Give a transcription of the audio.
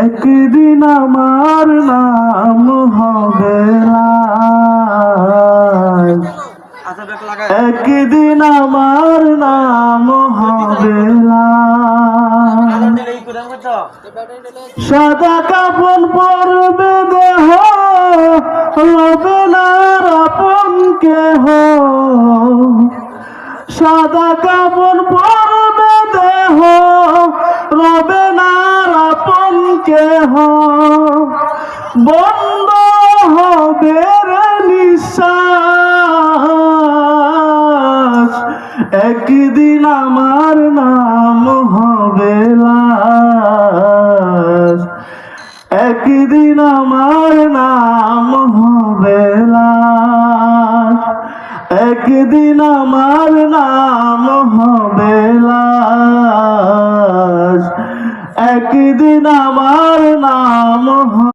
একদিন আমার নাম হবে লাশ, একদিন আমার নাম হবে লাশ। সাদা কাফন পরবে দেহ, রবে না আপন কেহ। সাদা কাফন পরবে দেহ, রবে না আপন কেহ। বন্ধ হবে রে নিঃশ্বাস, একদিন আমার নাম হবে লাশ, একদিন আমার নাম হবে লাশ, একদিন আমার নাম হবে লাশ, একদিন আমার নাম